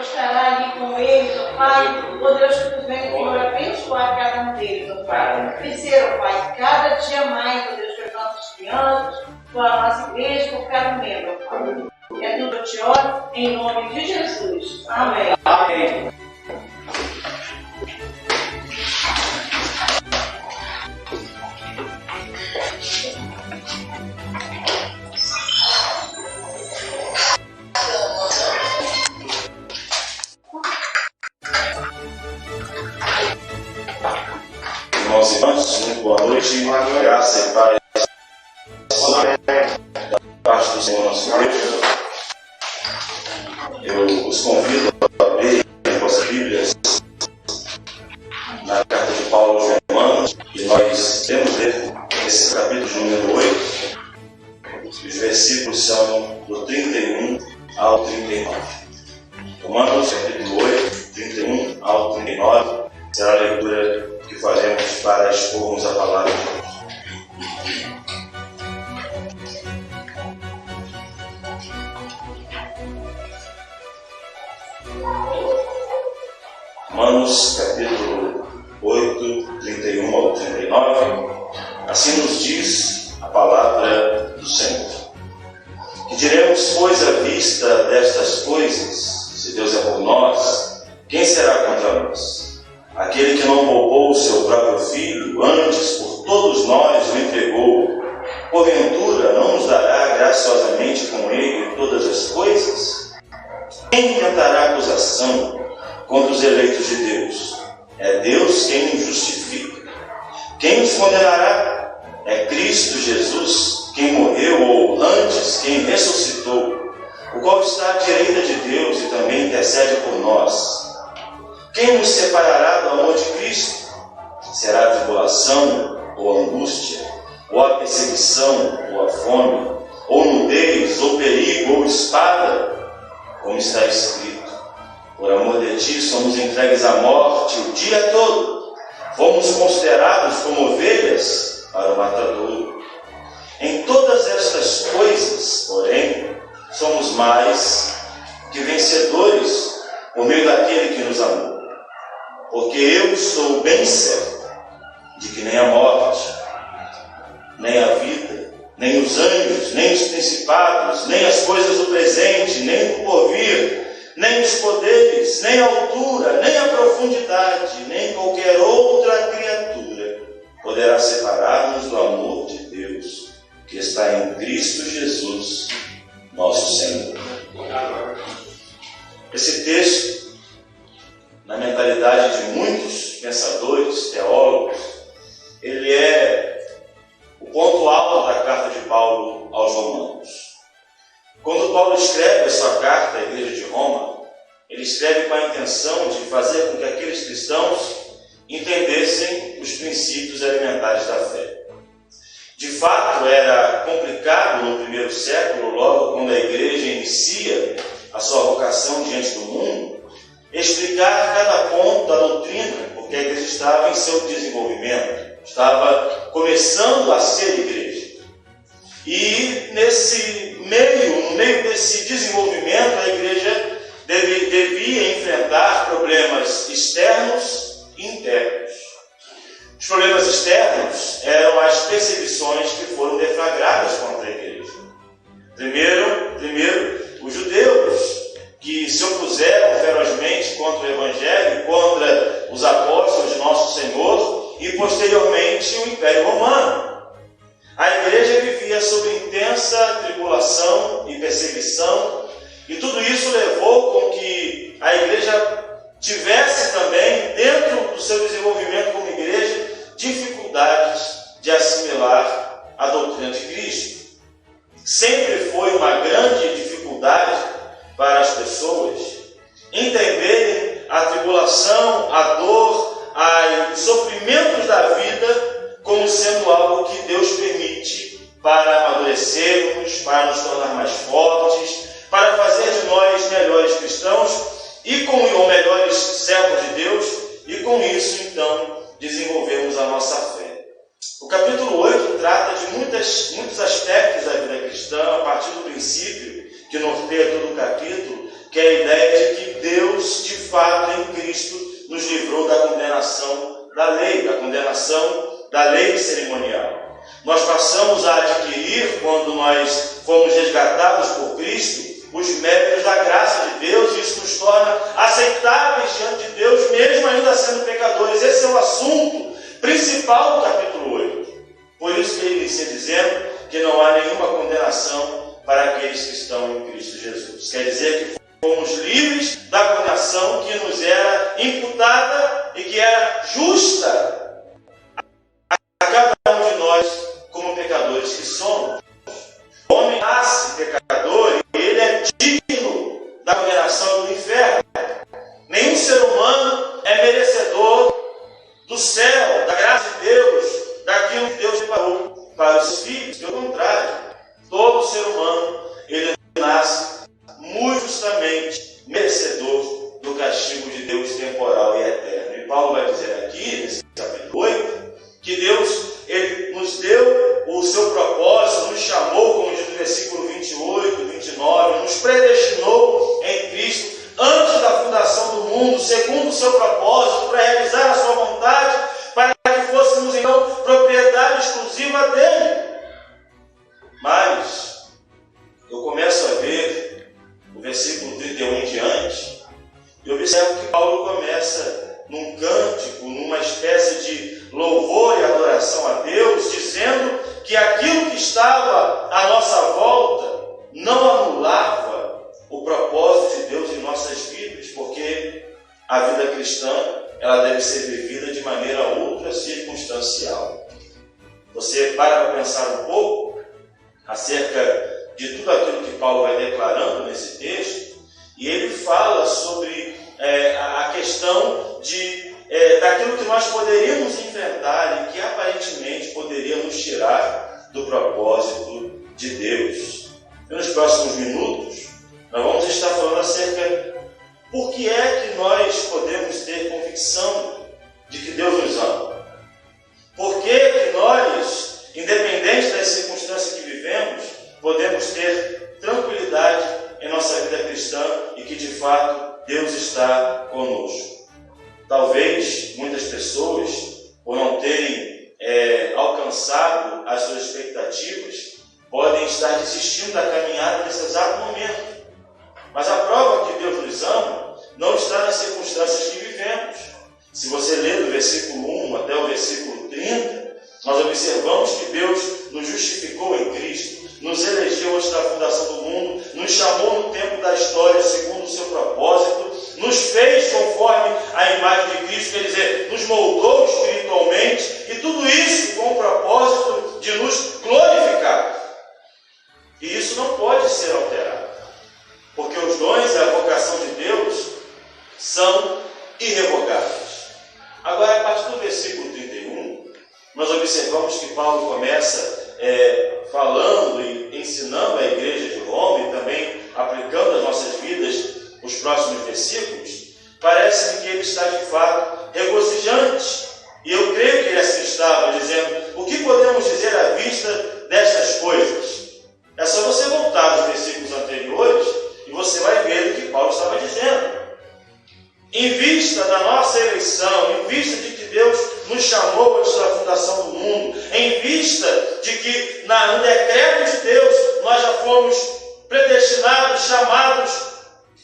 estará ali com eles, ó Pai. Ó Deus, que tu venha, Senhor, abençoar cada um deles, ó Pai. Terceiro, Pai, cada dia mais, ó Deus, para as nossas crianças, para a nossa igreja, por cada membro, ó Pai. É tudo eu te oro, em nome de Jesus. Amém. Amém. Irmãos e irmãs, muito boa noite, graça e paz da parte do Senhor nosso Deus. Eu os convido a abrir as vossas Bíblias na carta de Paulo aos Romanos, e nós temos ler esse capítulo de número 8. Os versículos são do 31 ao 39. Romanos, capítulo 8, 31 ao 39, será a leitura que faremos para expormos a palavra de Deus. Romanos, capítulo 8, 31 ao 39, assim nos diz a palavra do Senhor. Que diremos, pois, à vista destas coisas? Se Deus é por nós, quem será contra nós? Aquele que não poupou o seu próprio Filho, antes por todos nós o entregou, porventura não nos dará graciosamente com ele todas as coisas? Quem tentará acusação contra os eleitos de Deus? É Deus quem nos justifica. Quem nos condenará? É Cristo Jesus, quem morreu, ou antes, quem ressuscitou, o qual está à direita de Deus e também intercede por nós. Quem nos separará do amor de Cristo? Será a tribulação, ou a angústia, ou a perseguição, ou a fome, ou nudez, ou perigo, ou espada? Como está escrito: por amor de ti somos entregues à morte o dia todo. Fomos considerados como ovelhas para o matadouro. Em todas estas coisas, porém, somos mais que vencedores por meio daquele que nos amou. Porque eu estou bem certo de que nem a morte, nem a vida, nem os anjos, nem os principados, nem as coisas do presente, nem do porvir, nem os poderes, nem a altura, nem a profundidade, nem qualquer outra criatura poderá separar-nos do amor de Deus, que está em Cristo Jesus, nosso Senhor. Esse texto, na mentalidade de muitos pensadores, teólogos, ele é o ponto alto da carta de Paulo aos Romanos. Quando Paulo escreve a sua carta à igreja de Roma, ele escreve com a intenção de fazer com que aqueles cristãos entendessem os princípios elementares da fé. De fato, era complicado no primeiro século, logo quando a igreja inicia a sua vocação diante do mundo, explicar cada ponto da doutrina, porque a igreja estava em seu desenvolvimento, estava começando a ser igreja. E no meio desse desenvolvimento, a igreja devia enfrentar problemas externos e internos. Os problemas externos eram as perseguições que foram deflagradas contra a igreja. Primeiro, os judeus, que se opuseram ferozmente contra o Evangelho, contra os apóstolos de nosso Senhor, e posteriormente o Império Romano. A igreja vivia sob intensa tribulação e perseguição, e tudo isso levou com que a igreja tivesse também, dentro do seu desenvolvimento como igreja, dificuldades de assimilar a doutrina de Cristo. Sempre foi uma grande dificuldade para as pessoas entenderem a tribulação, a dor, os sofrimentos da vida como sendo algo que Deus permite para amadurecermos, para nos tornar mais fortes, para fazer de nós melhores cristãos ou melhores servos de Deus, e com isso, então, desenvolvermos a nossa fé. O capítulo 8 trata de muitos aspectos da vida cristã, a partir do princípio que norteia todo o capítulo, que é a ideia de que Deus fato, em Cristo, nos livrou da condenação da lei cerimonial. Nós passamos a adquirir, quando nós fomos resgatados por Cristo, os méritos da graça de Deus, e isso nos torna aceitáveis diante de Deus, mesmo ainda sendo pecadores. Esse é o assunto principal do capítulo 8. Por isso que ele inicia dizendo que não há nenhuma condenação para aqueles que estão em Cristo Jesus. Quer dizer que fomos livres da condenação que nos era imputada e que era justa a cada um de nós como pecadores que somos. O homem nasce pecador e ele é digno da condenação do inferno. Nenhum ser humano é merecedor do céu, da graça de Deus, daquilo que Deus preparou para os filhos. Pelo contrário, todo ser humano ele nasce muito justamente merecedor do castigo de Deus temporal e eterno. E Paulo vai dizer aqui, nesse capítulo 8, que Deus ele nos deu o seu propósito, nos chamou, como diz no versículo 28, 29, nos predestinou em Cristo antes da fundação do mundo, segundo o seu propósito, para realizar a sua vontade, para que fôssemos então propriedade exclusiva dele. Mas eu começo a ver o versículo 31 em diante, e observo que Paulo começa num cântico, numa espécie de louvor e adoração a Deus, dizendo que aquilo que estava à nossa volta não anulava o propósito de Deus em nossas vidas, porque a vida cristã ela deve ser vivida de maneira ultra circunstancial. Você para pensar um pouco acerca de tudo aquilo que Paulo vai declarando nesse texto, e ele fala sobre a questão daquilo que nós poderíamos enfrentar e que aparentemente poderia nos tirar do propósito de Deus. E nos próximos minutos, nós vamos estar falando acerca por que é que nós podemos ter convicção de que Deus nos ama. Por que que nós, independente das circunstâncias que vivemos, podemos ter tranquilidade em nossa vida cristã e que de fato Deus está conosco. Talvez muitas pessoas, por não terem alcançado as suas expectativas, podem estar desistindo da caminhada nesse exato momento. Mas a prova que Deus nos ama não está nas circunstâncias que vivemos. Se você ler do versículo 1 até o versículo 30, nós observamos que Deus nos justificou em Cristo, nos elegeu antes da fundação do mundo, nos chamou no tempo da história segundo o seu propósito, nos fez conforme a imagem de Cristo, quer dizer, nos moldou espiritualmente, e tudo isso com o propósito de nos glorificar. E isso não pode ser alterado, porque os dons e a vocação de Deus são irrevogáveis. Agora, a partir do versículo 31, nós observamos que Paulo começa falando e ensinando a igreja de Roma e também aplicando às nossas vidas os próximos versículos. Parece-me que ele está de fato regozijante, e eu creio que ele assim estava, dizendo: o que podemos dizer à vista destas coisas? É só você voltar aos versículos anteriores e você vai ver o que Paulo estava dizendo. Em vista da nossa eleição, em vista de que Deus nos chamou antes da fundação do mundo, em vista de que no decreto de Deus nós já fomos predestinados, chamados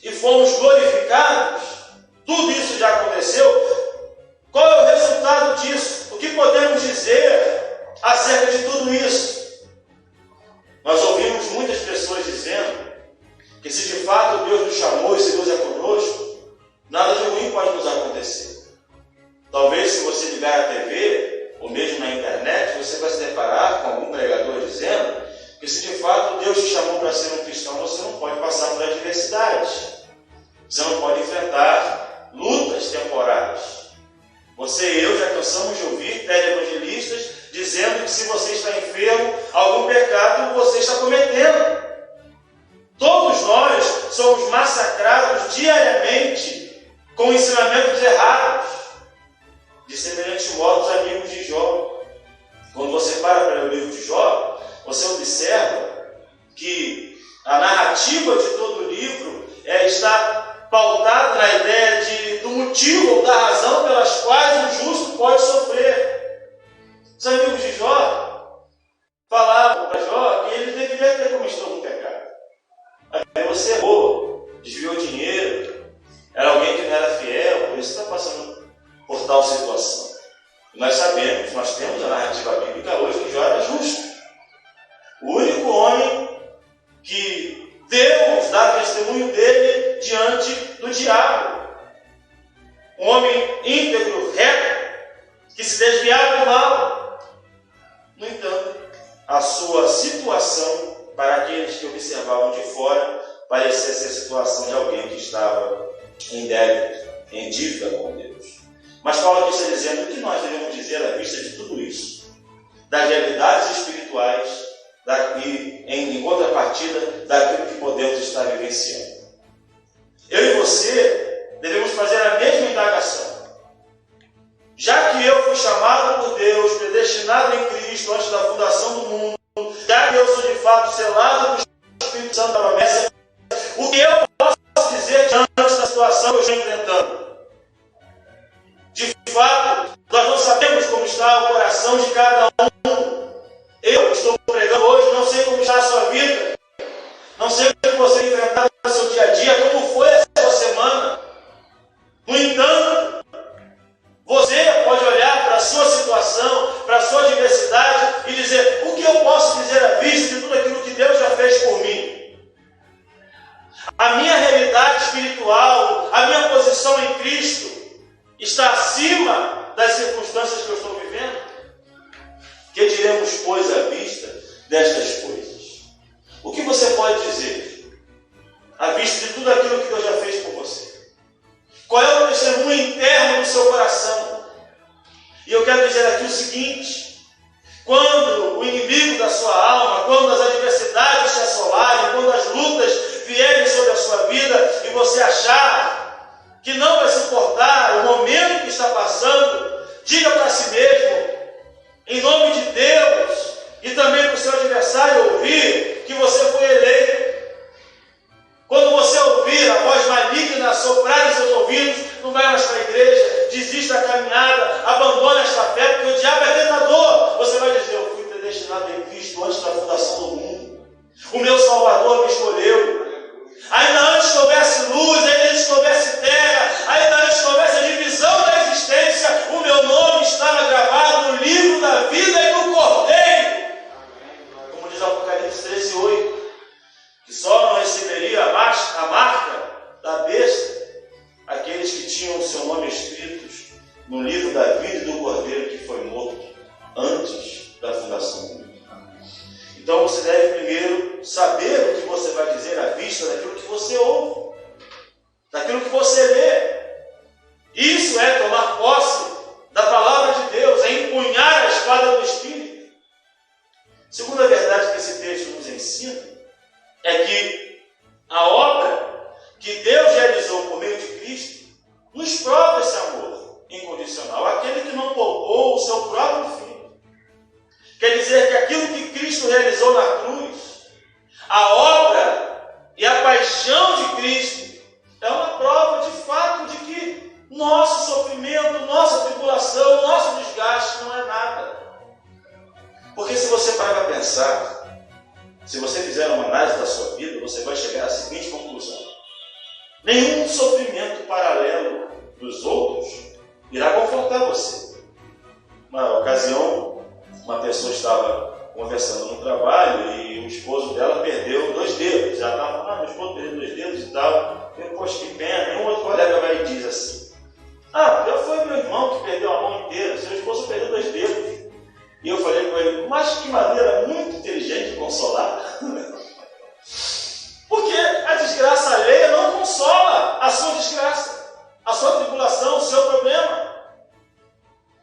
e fomos glorificados, tudo isso já aconteceu. Qual é o resultado disso? O que podemos dizer acerca de tudo isso? Nós ouvimos muitas pessoas dizendo que se de fato Deus nos chamou e se Deus é conosco, nada de ruim pode nos acontecer. Talvez se você ligar a TV, ou mesmo na internet, você vai se deparar com algum pregador dizendo que se de fato Deus te chamou para ser um cristão, você não pode passar por adversidades. Você não pode enfrentar lutas temporárias. Você e eu já cansamos de ouvir televangelistas dizendo que se você está enfermo, algum pecado você está cometendo. Todos nós somos massacrados diariamente com ensinamentos errados. De semelhante modo, os amigos de Jó. Quando você para ler o livro de Jó, você observa que a narrativa de todo o livro está pautado na ideia do motivo ou da razão pelas quais o justo pode sofrer. Os amigos de Jó falavam para Jó que ele deveria ter cometido algum pecado. Aí você errou, desviou dinheiro, era alguém que não era fiel, por isso está passando por tal situação. Nós sabemos, nós temos a narrativa bíblica hoje que Jó era justo. O único homem que Deus dá testemunho dele diante do diabo. Um homem íntegro, reto, que se desviava do mal. No entanto, a sua situação, para aqueles que observavam de fora, parecia ser a situação de alguém que estava em débito, em dívida com Deus. Mas Paulo aqui está dizendo o que nós devemos dizer à vista de tudo isso, das realidades espirituais e em contrapartida daquilo que podemos estar vivenciando. Eu e você devemos fazer a mesma indagação. Já que eu fui chamado por Deus, predestinado em Cristo antes da fundação do mundo, já que eu sou de fato selado com o Espírito Santo da promessa, o que eu posso dizer diante da situação que eu estou enfrentando? De fato, nós não sabemos como está o coração de cada um. Eu estou pregando hoje, não sei como está a sua vida, não sei o que você enfrentar no seu dia a dia, como foi a sua semana. No entanto, você pode olhar para a sua situação, para a sua diversidade e dizer: o que eu posso dizer à vista de tudo aquilo que Deus já fez por mim? A minha realidade espiritual, a minha posição em Cristo está acima das circunstâncias que eu estou vivendo? Que diremos, pois, à vista destas coisas? O que você pode dizer à vista de tudo aquilo que Deus já fez por você? Qual é o testemunho interno do seu coração? E eu quero dizer aqui o seguinte: quando o inimigo da sua alma, quando as adversidades te assolarem, quando as lutas vierem sobre a sua vida e você achar que não vai suportar o momento que está passando, diga para si mesmo, em nome de Deus, e também para o seu adversário ouvir, que você foi eleito. Quando você ouvir a voz maligna soprar em seus ouvidos, não vai mais para a igreja, desista da caminhada, abandone esta fé, porque o diabo é tentador. Você vai dizer: eu fui predestinado em Cristo antes da fundação do mundo. O meu Salvador me escolheu. Ainda antes que houvesse luz, ainda antes que houvesse terra, ainda antes que houvesse a divisão da existência, o meu nome estava gravado no livro da vida e no Cordeiro. Como diz Apocalipse 13:8, que só não receberia a marca da besta aqueles que tinham o seu nome escritos no livro da vida e do Cordeiro, que foi morto antes da fundação do mundo. Então você deve primeiro saber o que você vai dizer à vista daquilo que você ouve, daquilo que você lê. Isso é tomar posse da palavra de Deus, é empunhar a espada do Espírito. Segunda verdade que esse texto nos ensina é que a obra que Deus realizou por meio de Cristo nos prova esse amor incondicional, aquele que não poupou o seu próprio Filho. Quer dizer que aquilo que Cristo realizou na cruz, a obra e a paixão de Cristo, é uma prova de fato de que nosso sofrimento, nossa tribulação, nosso desgaste não é nada. Porque se você parar para pensar, se você fizer uma análise da sua vida, você vai chegar à seguinte conclusão: nenhum sofrimento paralelo dos outros irá confortar você. Uma ocasião, uma pessoa estava conversando no trabalho e o esposo dela perdeu 2 dedos. Ela estava falando: meu esposo perdeu 2 dedos e tal. Eu, poxa, que pena. E um outro colega vai e diz assim: já foi meu irmão que perdeu a mão inteira, seu esposo perdeu 2 dedos. E eu falei com ele: mas que maneira muito inteligente de consolar. Porque a desgraça alheia não consola a sua desgraça, a sua tribulação, o seu problema.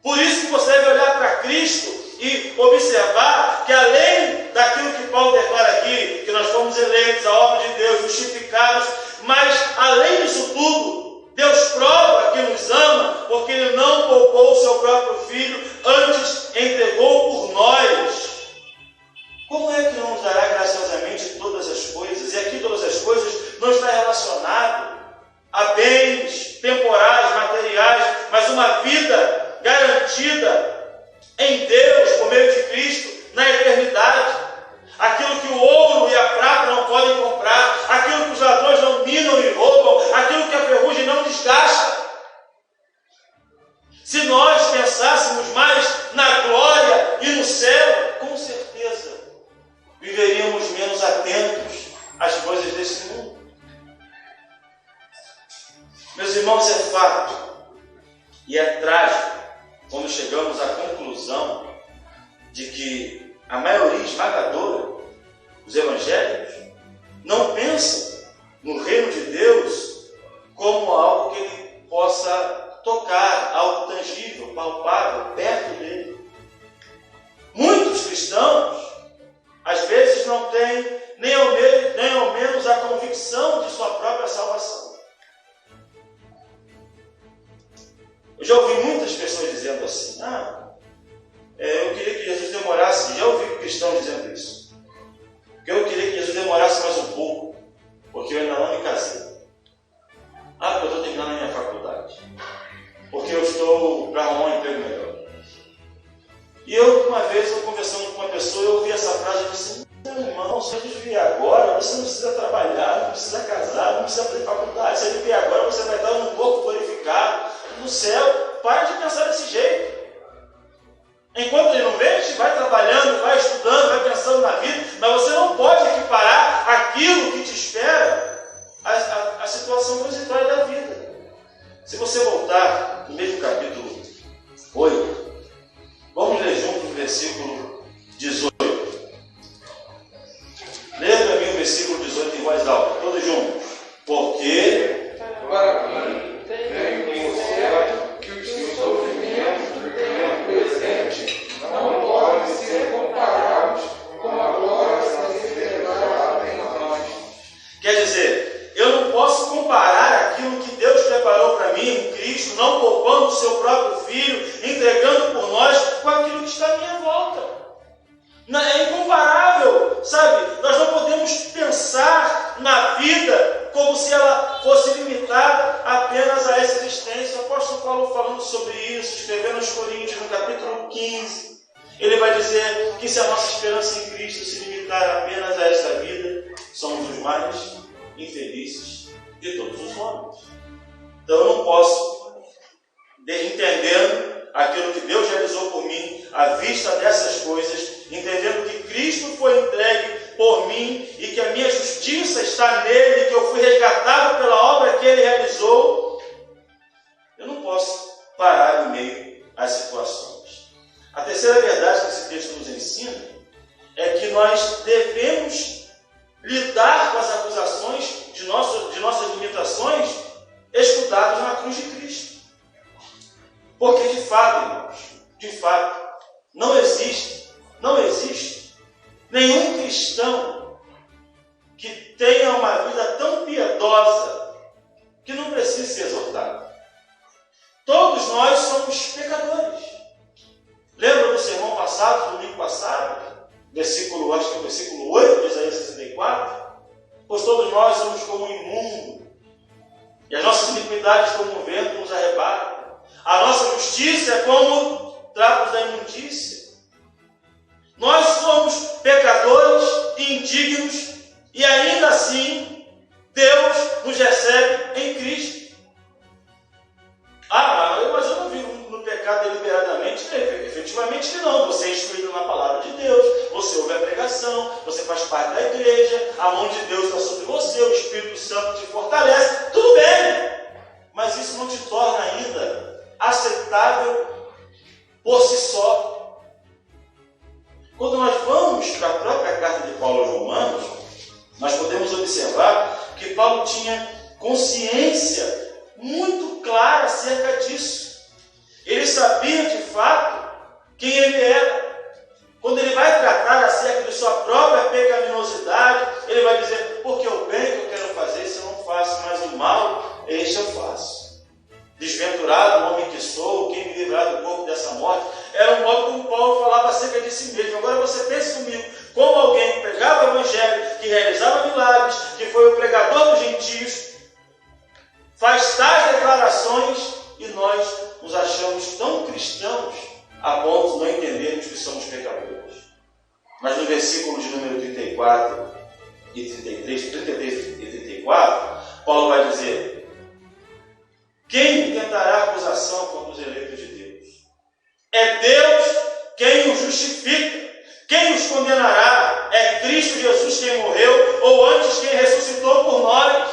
Por isso que você deve olhar para Cristo e observar que, além daquilo que Paulo declara aqui, que nós fomos eleitos, a obra de Deus, justificados, mas além disso tudo, Deus prova que nos ama, porque Ele não poupou o seu próprio Filho, antes entregou por nós. Como é que não nos dará graciosamente todas as coisas? E aqui todas as coisas não está relacionado a uma vida garantida em Deus, por meio de Cristo, na eternidade. Aquilo que o ouro e a prata não podem comprar, aquilo que os ladrões não minam e roubam, aquilo que a ferrugem não desgasta. Se nós pensássemos mais na glória e no céu, com certeza viveríamos menos atentos às coisas desse mundo. Meus irmãos, é fato e é trágico quando chegamos à conclusão de que a maioria esmagadora dos evangélicos não pensam no reino de Deus como algo que ele possa tocar, algo tangível, palpável, perto dele. Muitos cristãos, às vezes, não têm nem ao menos a convicção de sua própria salvação. Eu já ouvi muitas pessoas dizendo assim, eu queria que Jesus demorasse, já ouvi cristãos dizendo isso, que eu queria que Jesus demorasse mais um pouco, porque eu ainda não me casei. Porque eu estou terminando a minha faculdade, porque eu estou para arrumar um emprego melhor. E eu, uma vez, conversando com uma pessoa, eu ouvi essa frase e disse, meu irmão, se Jesus vier agora, você não precisa trabalhar, não precisa casar, não precisa fazer faculdade. Se ele vier agora, você vai estar num corpo glorificado, no céu. Pare de pensar desse jeito. Enquanto ele não vem, a gente vai trabalhando, vai estudando, vai pensando na vida, mas você não pode equiparar aquilo que te espera à situação transitória da vida. Se você voltar no mesmo capítulo 8, vamos ler junto o versículo 18. Leia para mim o versículo 18 em voz alta, todos juntos. Porque para mim tenho conhecido que os seus sofrimentos do tempo presente não podem ser comparados com a glória que se revelará em nós. Quer dizer, eu não posso comparar aquilo que Deus preparou para mim em Cristo, não poupando o seu próprio Filho, entregando por nós, com aquilo que está à minha volta. É incomparável, sabe? Nós não podemos pensar na vida como se ela fosse limitada apenas a essa existência. O apóstolo Paulo, falando sobre isso, escrevendo aos Coríntios, no capítulo 15, ele vai dizer que se a nossa esperança em Cristo se limitar apenas a esta vida, somos os mais infelizes de todos os homens. Então eu não posso, entendendo aquilo que Deus realizou por mim, à vista dessas coisas, entendendo que Cristo foi entregue por mim e que a minha justiça está nele, que eu fui resgatado pela obra que ele realizou, eu não posso parar em meio às situações. A terceira verdade que esse texto nos ensina é que nós devemos lidar com as acusações de nossas limitações escudados na cruz de Cristo. Porque de fato, irmãos, de fato, não existe nenhum cristão que tenha uma vida tão piedosa que não precise ser exortado. Todos nós somos pecadores. Lembra do sermão passado, domingo passado? Acho que é o versículo 8 de Isaías 64. Pois todos nós somos como um imundo, e as nossas iniquidades como um vento nos arrebatam. A nossa justiça é como trapos da imundícia. Nós somos pecadores e indignos, e ainda assim Deus nos recebe em Cristo. Mas eu não vivo no pecado deliberadamente. Efetivamente não. Você é instruído na palavra de Deus, você ouve a pregação, você faz parte da igreja, a mão de Deus está sobre você, o Espírito Santo te fortalece, tudo bem. Mas isso não te torna ainda aceitável por si só. Quando nós vamos para a própria carta de Paulo aos Romanos, nós podemos observar que Paulo tinha consciência muito clara acerca disso. Ele sabia de fato quem ele era. Quando ele vai tratar acerca de sua própria pecaminosidade, ele vai dizer, porque o bem que eu quero fazer, isso eu não faço, mas o mal, este eu faço. Desventurado o homem que sou, quem me livrará do corpo dessa morte. Era um modo como Paulo falava acerca de si mesmo. Agora você pense comigo, como alguém que pregava o evangelho, que realizava milagres, que foi o pregador dos gentios, faz tais declarações e nós nos achamos a ponto de não entendermos que somos pecadores. Mas no versículo de número 34 e 33 e 34, Paulo vai dizer: quem tentará acusação contra os eleitos de Deus? É Deus quem os justifica. Quem os condenará? É Cristo Jesus quem morreu, ou antes quem ressuscitou por nós.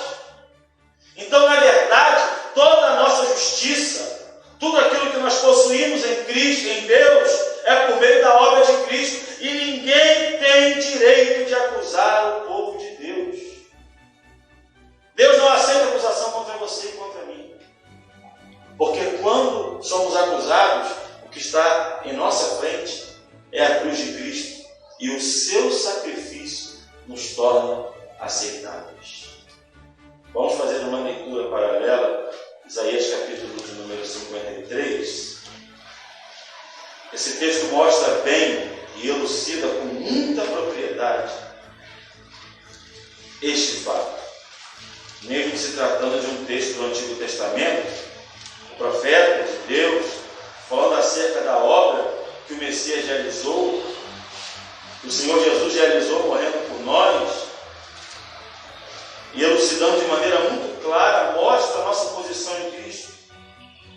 Então, na verdade, toda a nossa justiça, tudo aquilo que nós possuímos em Cristo, em Deus, é por meio da obra de Cristo. E ninguém tem direito de acusar o povo de Deus. Deus não aceita acusação contra você e contra mim. Porque quando somos acusados, o que está em nossa frente é a cruz de Cristo. E o seu sacrifício nos torna aceitáveis. Vamos fazer uma leitura paralela, Isaías capítulo de número 53. Esse texto mostra bem e elucida com muita propriedade este fato. Mesmo se tratando de um texto do Antigo Testamento, o profeta de Deus, falando acerca da obra que o Messias realizou, que o Senhor Jesus realizou morrendo por nós, e elucidando de maneira muito clara, mostra a nossa posição em Cristo.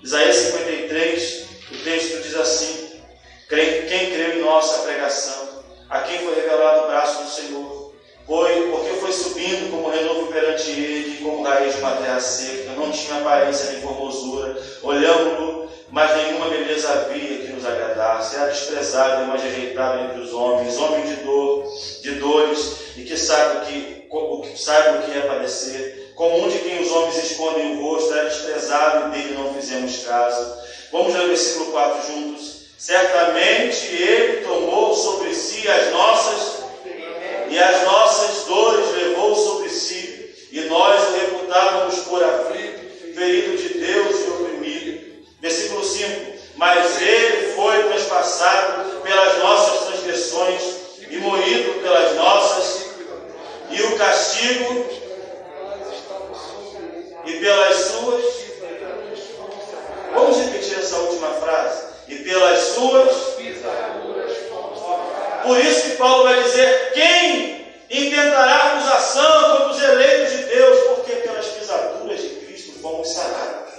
Isaías 53, o texto diz assim: quem creu em nossa pregação, a quem foi revelado o braço do Senhor, porque foi subindo como renovo perante ele, como raiz de uma terra seca, não tinha aparência nem formosura, olhamos-no, mas nenhuma beleza havia que nos agradasse, era desprezado e mais rejeitado entre os homens, homem de dores, e que sabe o que é padecer, como um de quem os homens escondem o rosto, era desprezado e dele não fizemos caso. Vamos ler o versículo 4 juntos. Certamente ele tomou sobre si as nossas dores levou sobre si, e nós o reputávamos por aflito, ferido de Deus e oprimido. Versículo 5: mas ele foi transpassado pelas nossas transgressões e moído pelas nossas, e o castigo e pelas suas. Vamos repetir essa última frase: e pelas suas. Por isso que Paulo vai dizer: quem intentará acusação contra os eleitos de Deus? Porque pelas pisaduras de Cristo fomos sarados.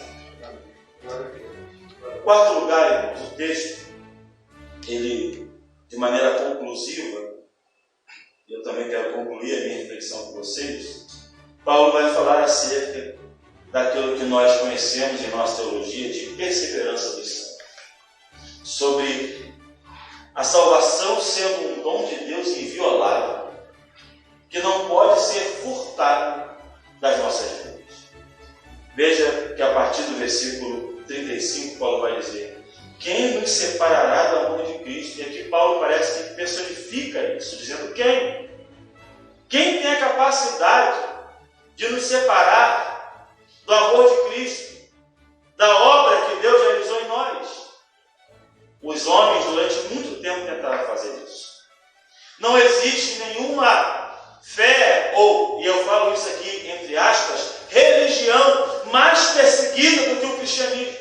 Quarto lugar, irmãos, o texto, ele, de maneira conclusiva, eu também quero concluir a minha reflexão com vocês. Paulo vai falar acerca daquilo que nós conhecemos em nossa teologia de perseverança dos santos, sobre a salvação sendo um dom de Deus inviolável, que não pode ser furtado das nossas vidas. Veja que a partir do versículo 35, Paulo vai dizer: quem nos separará do amor de Cristo? E aqui Paulo parece que personifica isso, dizendo quem? Quem tem a capacidade de nos separar do amor de Cristo, da obra que Deus realizou em nós? Os homens durante muito tempo tentaram fazer isso. Não existe nenhuma fé, ou, e eu falo isso aqui entre aspas, religião mais perseguida do que o cristianismo.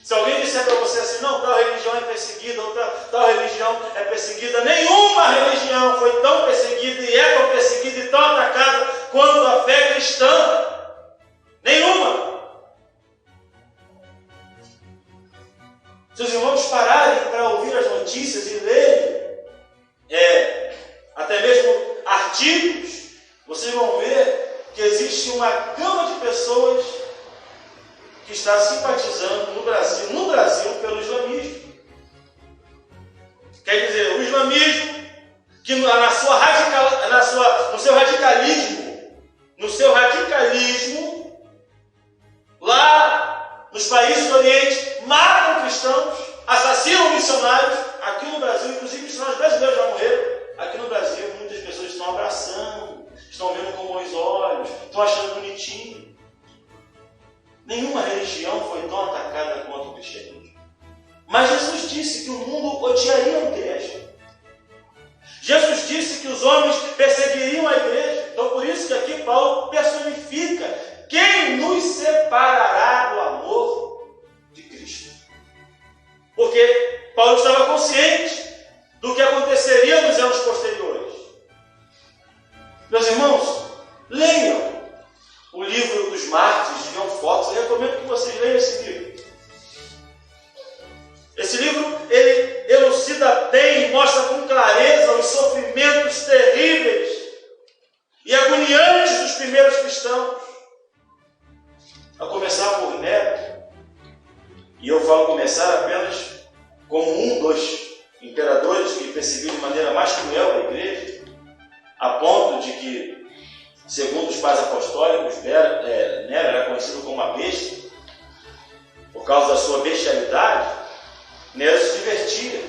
Se alguém disser para você assim: não, tal religião é perseguida, outra tal religião é perseguida, nenhuma religião foi tão perseguida e é tão perseguida e tão atacada quanto a fé cristã. Nenhuma. Se os irmãos pararem para ouvir as notícias e lerem até mesmo artigos, vocês vão ver que existe uma gama de pessoas que está simpatizando no Brasil pelo islamismo. Quer dizer, o islamismo que no seu radicalismo, lá nos países do Oriente, matam cristãos, assassinam missionários. Aqui no Brasil, inclusive missionários brasileiros já morreram. Aqui no Brasil, muitas pessoas estão abraçando, estão vendo com bons olhos, estão achando bonitinho. Nenhuma religião foi tão atacada quanto o cristianismo. Mas Jesus disse que o mundo odiaria a igreja. Jesus disse que os homens perseguiriam a igreja. Então, por isso que aqui Paulo personifica: quem nos separará do amor de Cristo? Porque Paulo consciente do que aconteceria nos anos posteriores. Meus irmãos, leiam o livro dos Mártires de John Fox. Eu recomendo que vocês leiam esse livro. Esse livro, ele elucida bem e mostra com clareza os sofrimentos terríveis e agoniantes dos primeiros cristãos. A começar por Nero. E eu falo começar apenas como um dos imperadores que perseguiu de maneira mais cruel a igreja, a ponto de que, segundo os pais apostólicos, Nero era conhecido como a besta, por causa da sua bestialidade. Nero se divertia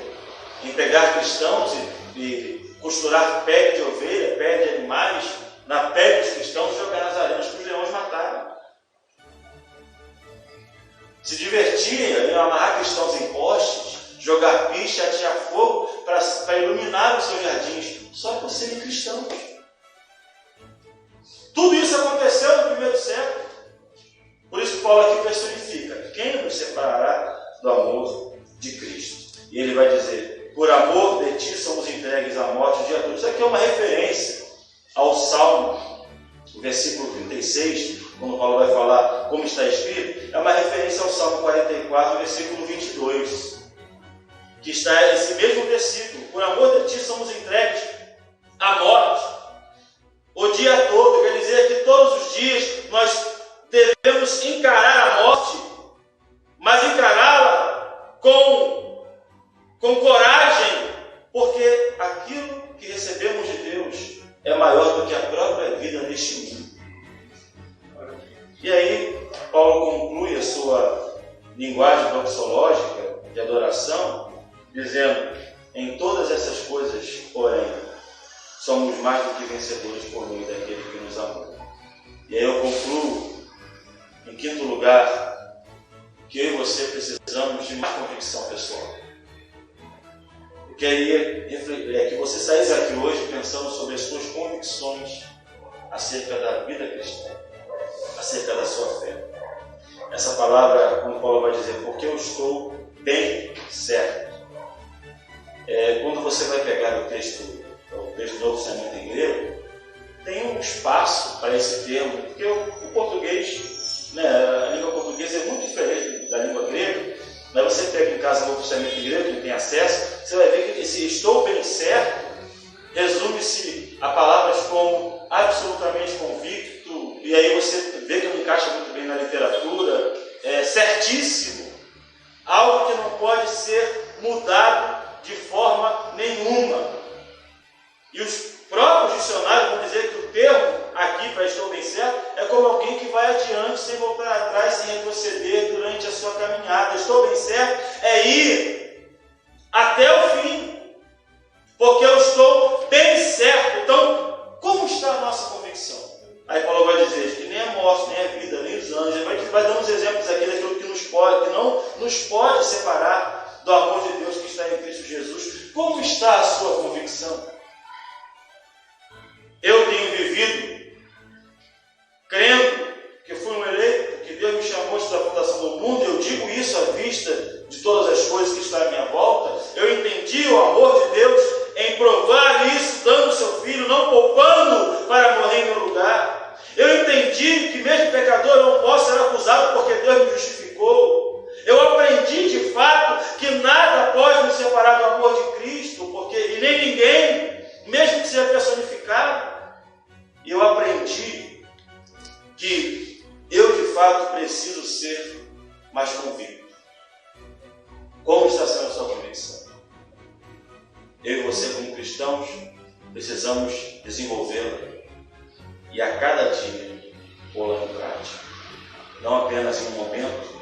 em pegar cristãos e costurar pele de ovelha, pele de animais, na pele dos cristãos e jogar nas arenas para os leões matarem. Se divertia em amarrar cristãos em postes, jogar piche, atear fogo para iluminar os seus jardins, só por serem cristãos. Tudo isso aconteceu no primeiro século. Por isso Paulo aqui personifica: quem nos separará do amor de Cristo? E ele vai dizer: por amor de ti somos entregues à morte o dia todo. Isso aqui é uma referência ao Salmo, o versículo 36, quando Paulo vai falar como está escrito, é uma referência ao Salmo 44, versículo 22, que está esse mesmo versículo: por amor de ti somos entregues à morte o dia todo. Quer dizer que todos os dias nós devemos encarar a morte, mas encará-la com coragem, porque aquilo que recebemos de Deus é maior do que a própria vida neste mundo. E aí, Paulo conclui a sua linguagem doxológica de adoração, dizendo: em todas essas coisas, porém, somos mais do que vencedores por meio daquele que nos amou. E aí eu concluo, em quinto lugar, que eu e você precisamos de mais convicção pessoal. Eu queria que você saísse aqui hoje pensando sobre as suas convicções acerca da vida cristã, acerca da sua fé. Essa palavra, como Paulo vai dizer, porque eu estou bem certo. Quando você vai pegar o texto do Novo Testamento em grego, tem um espaço para esse termo, porque o português, a língua portuguesa é muito diferente da língua grega. Mas você pega em casa o Novo Testamento em grego, que tem acesso, você vai ver que esse estou bem certo resume-se a palavras como absolutamente convicto, e aí você vê que não encaixa muito bem na literatura, certíssimo, algo que não pode ser mudado de forma nenhuma. E os próprios dicionários vão dizer que o termo aqui para estou bem certo é como alguém que vai adiante sem voltar atrás, sem retroceder durante a sua caminhada. Estou bem certo é ir até o fim, porque eu estou bem certo. Então, como está a nossa convicção? Aí Paulo vai dizer que nem a morte, nem a vida, nem os anjos. Ele vai dar uns exemplos aqui daquilo que não nos pode separar do amor de Deus que está em Cristo Jesus. Como está a sua convicção? Eu tenho vivido crendo que fui um eleito, que Deus me chamou antes da fundação do mundo. Eu digo isso à vista de todas as coisas que estão à minha volta. Eu entendi o amor de Deus em provar isso, dando o seu Filho, não poupando para morrer em meu lugar. Eu entendi que mesmo pecador eu não posso ser acusado porque Deus me justificou. Eu aprendi de fato que nada pode me separar do amor de Cristo, e nem ninguém, mesmo que seja personificado. E eu aprendi que eu de fato preciso ser mais convicto. Como está sendo a sua convicção? Eu e você, como cristãos, precisamos desenvolvê-la e a cada dia pô-la em prática. Não apenas em um momento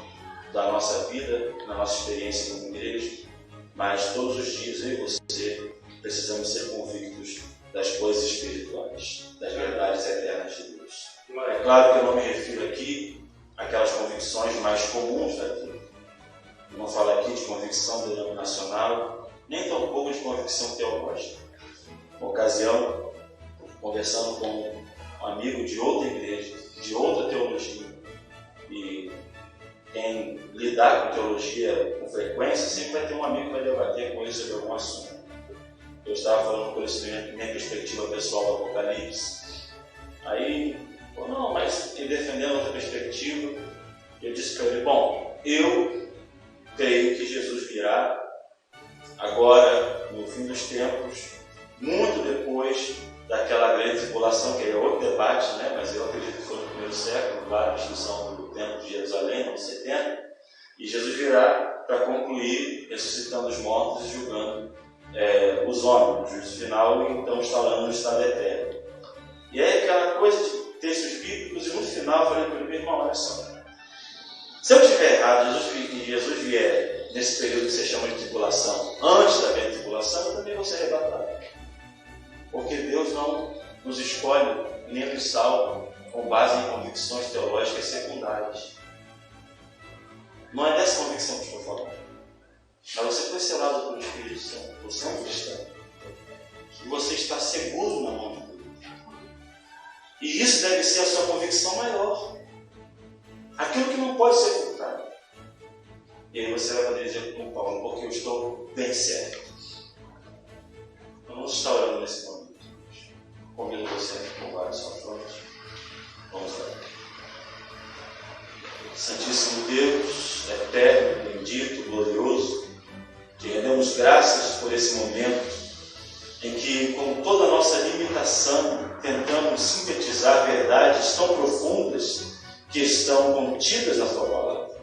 da nossa vida, na nossa experiência como igreja, mas todos os dias eu e você precisamos ser convictos das coisas espirituais, das verdades eternas de Deus. É claro que eu não me refiro aqui àquelas convicções mais comuns da vida. Eu não falo aqui de convicção denominacional, nem tampouco de convicção teológica. Uma ocasião, conversando com um amigo de outra igreja, de outra teologia, e quem lidar com teologia com frequência, sempre vai ter um amigo que vai debater com ele sobre algum assunto. Eu estava falando por isso minha perspectiva pessoal do Apocalipse. Aí, não, mas ele defendendo outra perspectiva, eu disse para ele, bom, eu creio que Jesus virá agora, no fim dos tempos, muito depois daquela grande tribulação, que é outro debate, né? Mas eu acredito que foi no primeiro século, lá a destruição do Templo de Jerusalém, nos 70, e Jesus virá para concluir, ressuscitando os mortos e julgando os homens, no juízo final, e então instalando o estado eterno. E é aquela coisa de textos bíblicos, e no final eu falei para ele, meu irmão, olha só, se eu estiver errado, Jesus vier nesse período que você chama de tribulação, antes da grande tribulação, eu também vou ser arrebatado. Porque Deus não nos escolhe nem nos salva com base em convicções teológicas secundárias. Não é dessa convicção que estou falando. Mas você foi selado pelo Espírito Santo. Você é um cristão. E você está seguro na mão de Deus. E isso deve ser a sua convicção maior. Aquilo que não pode ser furtado. E aí você vai poder dizer com Paulo, porque eu estou bem certo. Vamos estar orando nesse momento. Convido você a curvar a sua fronte. Vamos lá. Santíssimo Deus, eterno, bendito, glorioso, te rendemos graças por esse momento em que, com toda a nossa limitação, tentamos sintetizar verdades tão profundas que estão contidas na tua palavra.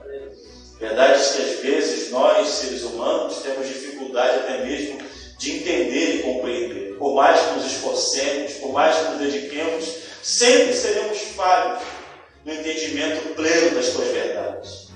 Verdades que às vezes nós, seres humanos, temos dificuldade até mesmo de entender e compreender. Por mais que nos esforcemos, por mais que nos dediquemos, sempre seremos falhos no entendimento pleno das tuas verdades.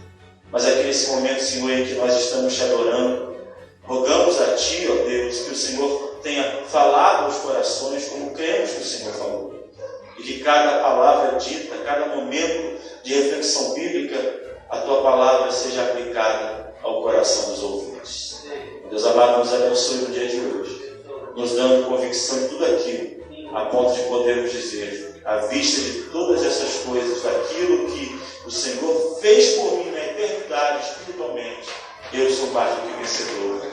Mas aqui nesse momento, Senhor, em que nós estamos te adorando, rogamos a Ti, ó Deus, que o Senhor tenha falado aos corações como cremos que o Senhor falou. E que cada palavra dita, cada momento de reflexão bíblica, a Tua palavra seja aplicada ao coração dos ouvintes. Deus amado, nos abençoe no dia de hoje, nos dando convicção de tudo aquilo, a ponto de podermos dizer, à vista de todas essas coisas, daquilo que o Senhor fez por mim na eternidade, espiritualmente, eu sou mais do que vencedor.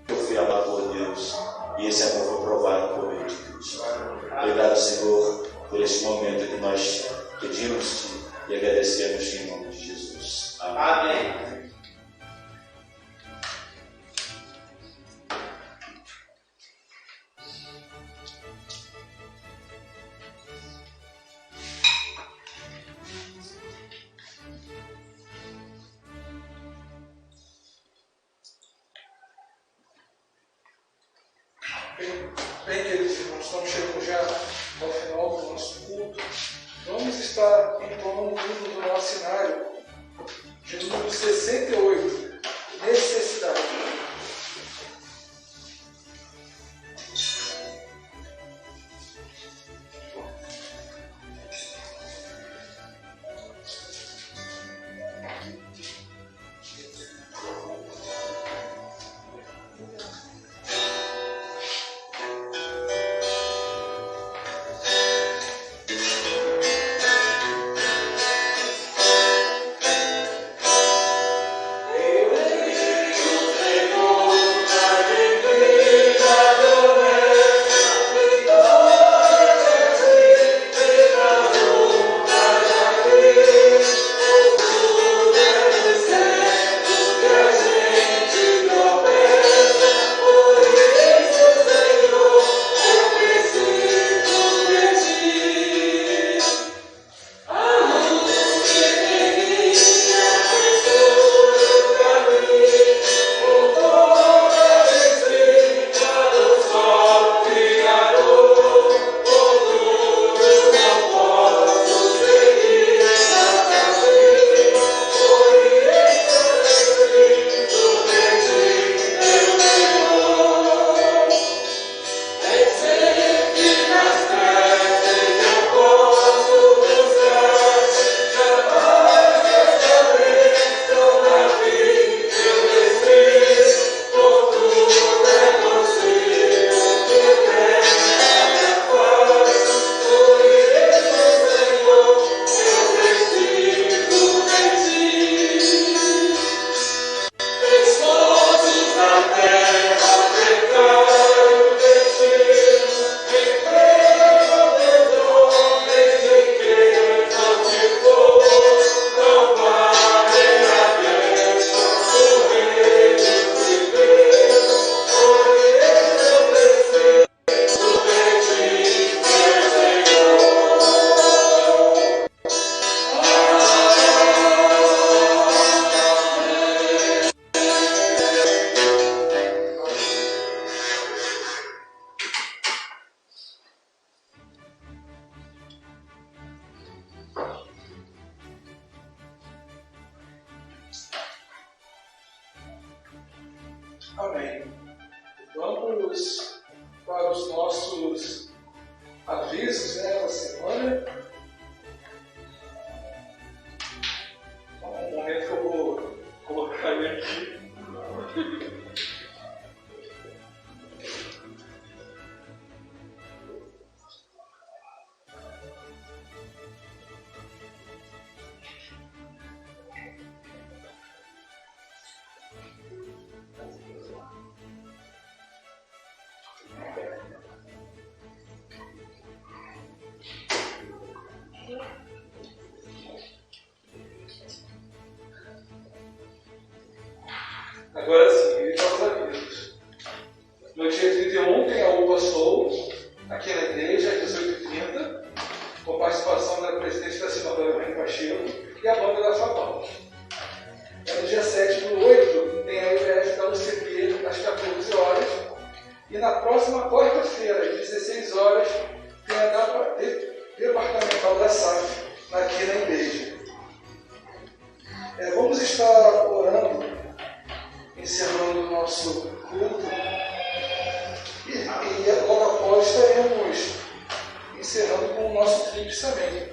Eu fui amado por Deus, e esse amor foi provado por meio de Cristo. Obrigado, Senhor, por este momento que nós pedimos-te e agradecemos em nome de Jesus. Amém. Amém. Bem, queridos irmãos, estamos chegando já ao final do nosso culto. Vamos estar entoando o hino do nosso cenário, de número 68, Necessidade. Amém. Vamos para os nossos avisos da semana. Um momento que eu vou colocar ele aqui. Agora sim, ele faz os avisos. No dia 31 tem a Uva Soul, aqui na igreja, às 18h30, com participação da presidente da Sinodora Rui Pacheco e a banda da Fabal. No dia 7/8 tem a IBF da UCP, às 14 horas. E na próxima quarta-feira, às 16 horas, tem a data departamental da SAF, aqui na igreja. Vamos estar orando, encerrando o nosso culto, e logo após estaremos encerrando com o nosso tríplice amém.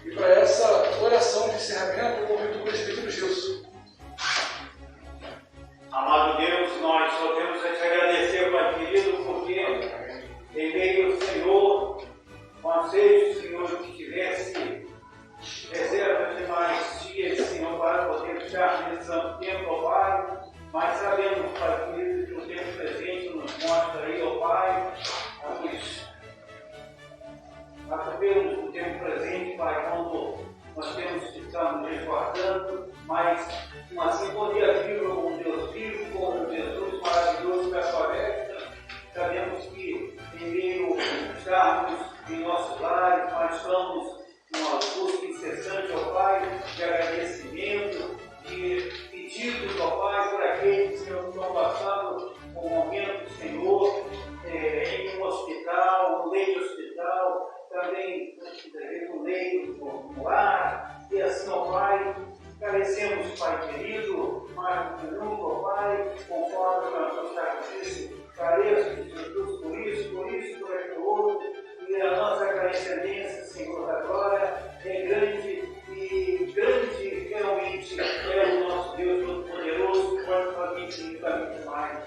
E para essa oração de encerramento, eu convido o presbítero Gilson. Amado Deus, nós só temos a te agradecer, Pai querido, porque em meio ao Senhor, o anseio, Senhor, que tivesse reserva de mais dias, Senhor, para poder estar nesse santo tempo, ó Pai. Mas sabemos, Pai querido, que o tempo presente nos mostra aí, ó Pai, sabemos o tempo presente, Pai, quando nós temos que estar nos resguardando, mas assim poder vir como um Deus vivo, como um Jesus maravilhoso da sua festa. Sabemos que em meio a estarmos em nossos lares, nós estamos numa busca incessante, ó Pai, de agradecimento, de pedidos, ó Pai, por aqueles que estão passando um momento, Senhor, em um hospital, no leito hospital, também no leito no lar, e assim, ó Pai, carecemos, Pai querido, mais do que nunca, ó Pai, conforme o pastor Tiago disse, careço de Jesus por isso, por aquilo outro, e a nossa carência, Senhor, da glória é grande, e grande realmente é o nosso Deus Todo-Poderoso, quanto infinitamente mais.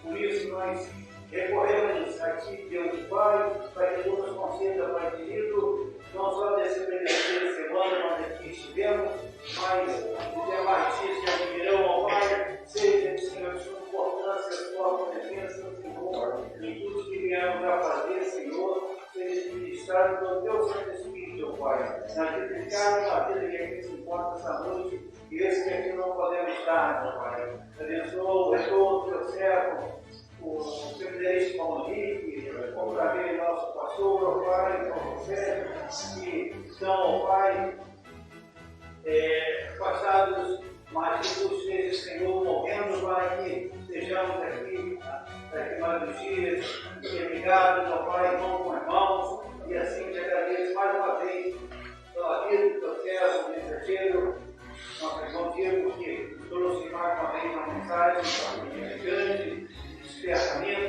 Por isso nós recorremos a Ti, Deus Pai, para que Tu nos conceda, Pai querido, não só dessa terceira semana onde aqui estivemos, mas os demais dias que admirão ao Pai, seja, Senhor, de sua importância, sua presença, Senhor, em tudo que viemos a fazer, Senhor, seja ministrado pelo Teu Santo Espírito, ó Pai, na vida de cada vida que aqui se encontra essa noite, e esse que aqui não podemos estar, ó Pai. Abençoa o retorno do Teu servo, o Seminário Paulo Henrique, como também nosso pastor, ó Pai, como você, que estão, ó Pai, afastados, mas que Tu esteja, Senhor, morrendo para que estejamos aqui, daqui mais uns dias, ligados, ó Pai, irmão com irmãos, e assim te agradeço mais uma vez pela vida do Teu servo, mensageiro, nosso irmão Diego, que trouxe mais uma vez uma mensagem grande, despertamento,